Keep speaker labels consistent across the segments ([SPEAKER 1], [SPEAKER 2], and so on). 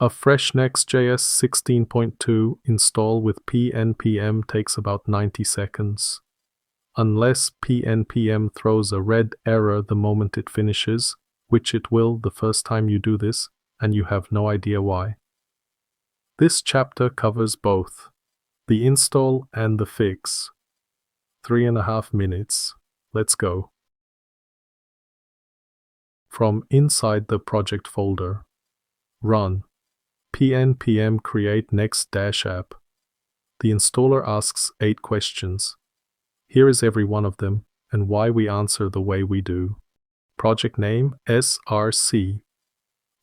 [SPEAKER 1] A fresh Next.js 16.2 install with PNPM takes about 90 seconds. Unless PNPM throws a red error the moment it finishes, which it will the first time you do this, and you have no idea why. This chapter covers both the install and the fix. 3.5 minutes. Let's go. From inside the project folder, run PNPM create next-app. The installer asks 8 questions. Here is every one of them, and why we answer the way we do. Project name src.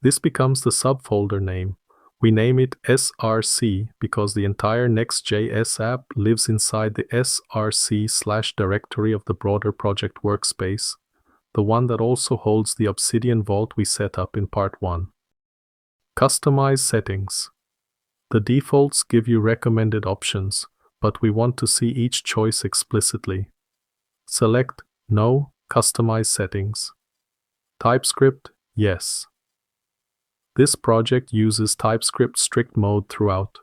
[SPEAKER 1] This becomes the subfolder name. We name it src because the entire Next.js app lives inside the src/directory of the broader project workspace, the one that also holds the Obsidian vault we set up in part 1. Customize settings. The defaults give you recommended options, but we want to see each choice explicitly. Select No, Customize Settings. TypeScript, yes. This project uses TypeScript strict mode throughout.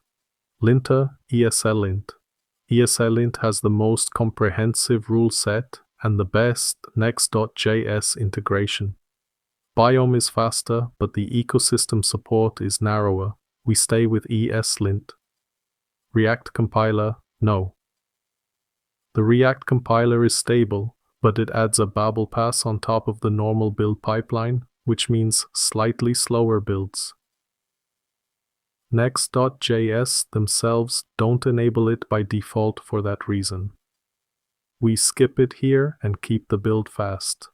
[SPEAKER 1] Linter, ESLint. ESLint has the most comprehensive rule set and the best Next.js integration. Biome is faster, but the ecosystem support is narrower. We stay with ESLint. React compiler, no. The React compiler is stable, but it adds a Babel pass on top of the normal build pipeline, which means slightly slower builds. Next.js themselves don't enable it by default for that reason. We skip it here and keep the build fast.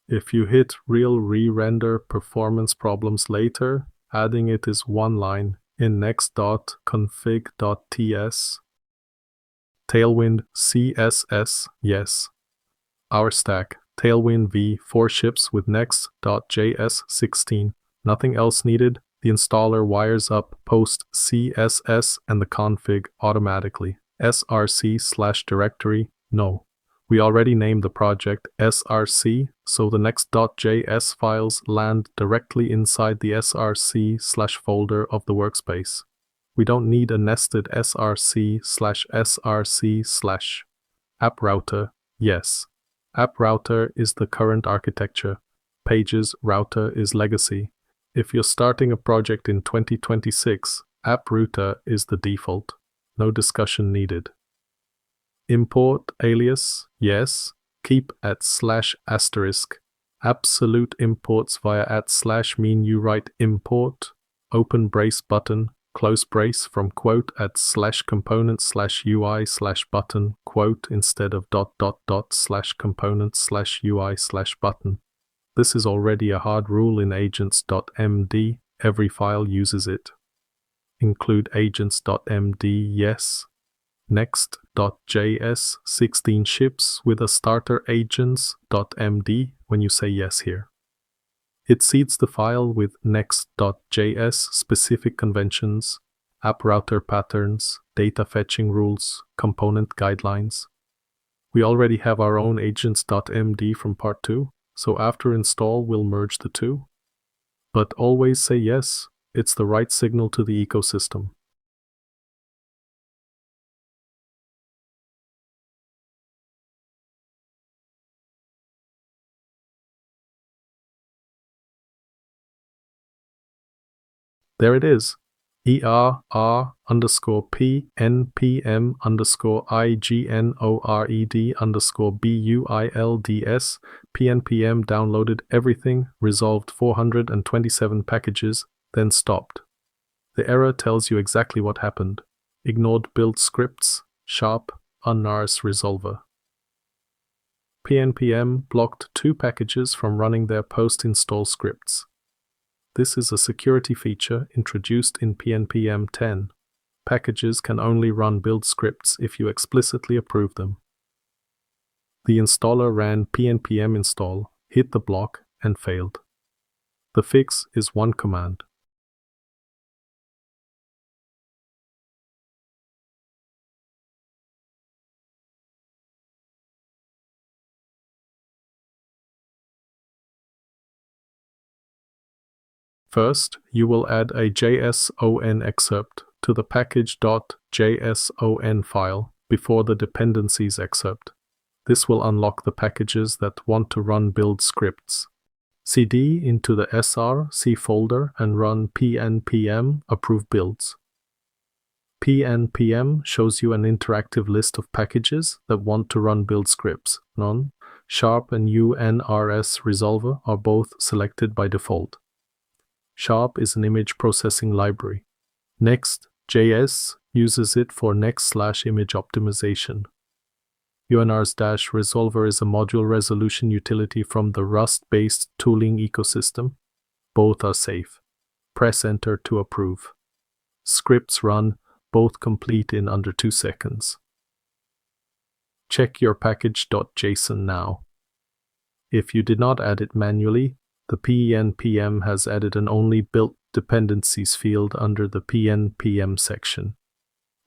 [SPEAKER 1] If you hit real re-render performance problems later, adding it is one line in next.config.ts. TailwindCSS, yes. Our stack, Tailwind v4 ships with Next.js 16. Nothing else needed. The installer wires up post CSS and the config automatically. src/directory, no. We already named the project src, so the next.js files land directly inside the src/folder of the workspace. We don't need a nested src/src/. App router, yes. App router is the current architecture. Pages router is legacy. If you're starting a project in 2026, app router is the default. No discussion needed. Import alias, yes. Keep @ Absolute imports via @ mean you write import, open brace button, close brace from quote @ component/UI/button quote instead of ... component/UI/button. This is already a hard rule in AGENTS.md. Every file uses it. Include AGENTS.md, yes. Next.js 16 ships with a starter AGENTS.md when you say yes here. It seeds the file with Next.js specific conventions, app router patterns, data fetching rules, component guidelines. We already have our own AGENTS.md from part 2, so after install we'll merge the two. But always say yes, it's the right signal to the ecosystem. There it is. ERR_PNPM_IGNORED_BUILDS PNPM downloaded everything, resolved 427 packages, then stopped. The error tells you exactly what happened. Ignored build scripts, sharp, unnars resolver. PNPM blocked 2 packages from running their post-install scripts. This is a security feature introduced in PNPM 10. Packages can only run build scripts if you explicitly approve them. The installer ran PNPM install, hit the block, and failed. The fix is one command. First, you will add a JSON excerpt to the package.json file before the dependencies excerpt. This will unlock the packages that want to run build scripts. cd into the src folder and run PNPM aprove-builds. PNPM shows you an interactive list of packages that want to run build scripts. None, Sharp and UNRS Resolver are both selected by default. Sharp is an image processing library. Next.js uses it for next/image optimization. UNRS-Resolver is a module resolution utility from the Rust-based tooling ecosystem. Both are safe. Press Enter to approve. Scripts run, both complete in under 2 seconds. Check your package.json now. If you did not add it manually, the PNPM has added an onlyBuiltDependencies field under the PNPM section,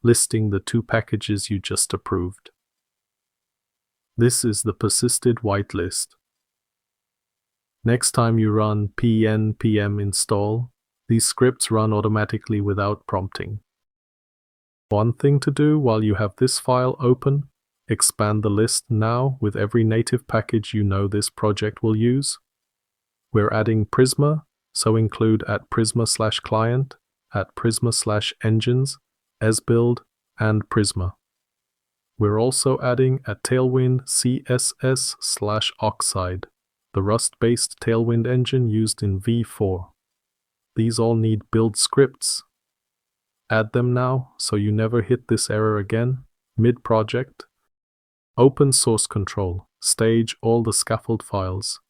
[SPEAKER 1] listing the 2 packages you just approved. This is the persisted whitelist. Next time you run PNPM install, these scripts run automatically without prompting. One thing to do while you have this file open, expand the list now with every native package you know this project will use. We're adding Prisma, so include @prisma/client, @prisma/engines, sbuild, and Prisma. We're also adding a TailwindCSS/Oxide, the Rust-based Tailwind engine used in V4. These all need build scripts. Add them now so you never hit this error again. Mid-project. Open source control. Stage all the scaffold files.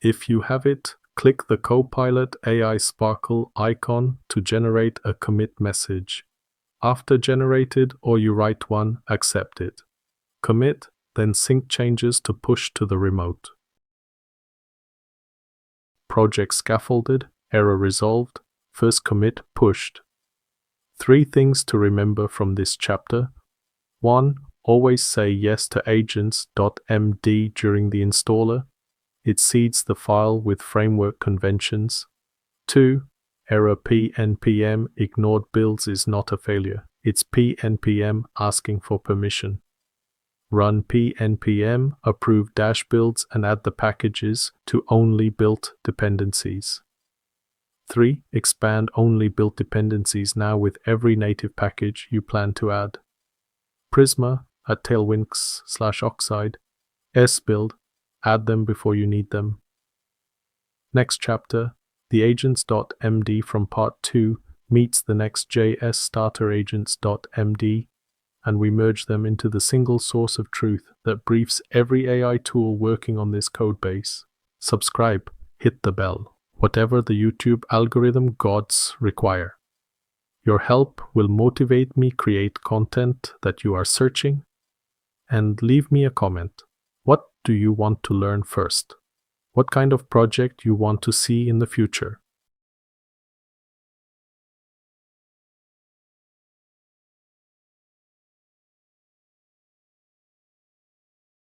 [SPEAKER 1] If you have it, click the Copilot AI sparkle icon to generate a commit message. After generated or you write one, accept it. Commit, then sync changes to push to the remote. Project scaffolded, error resolved, first commit pushed. 3 things to remember from this chapter. 1. Always say yes to AGENTS.md during the installer. It seeds the file with framework conventions. 2. Error PNPM ignored builds is not a failure. It's PNPM asking for permission. Run PNPM aprove-builds and add the packages to onlyBuiltDependencies. 3. Expand onlyBuiltDependencies now with every native package you plan to add. Prisma @tailwinds/oxide, sbuild, add them before you need them. Next chapter, the agents.md from part 2 meets the Next.js starter agents.md, and we merge them into the single source of truth that briefs every AI tool working on this codebase. Subscribe, hit the bell, whatever the YouTube algorithm gods require. Your help will motivate me create content that you are searching, and leave me a comment. What do you want to learn first? What kind of project you want to see in the future?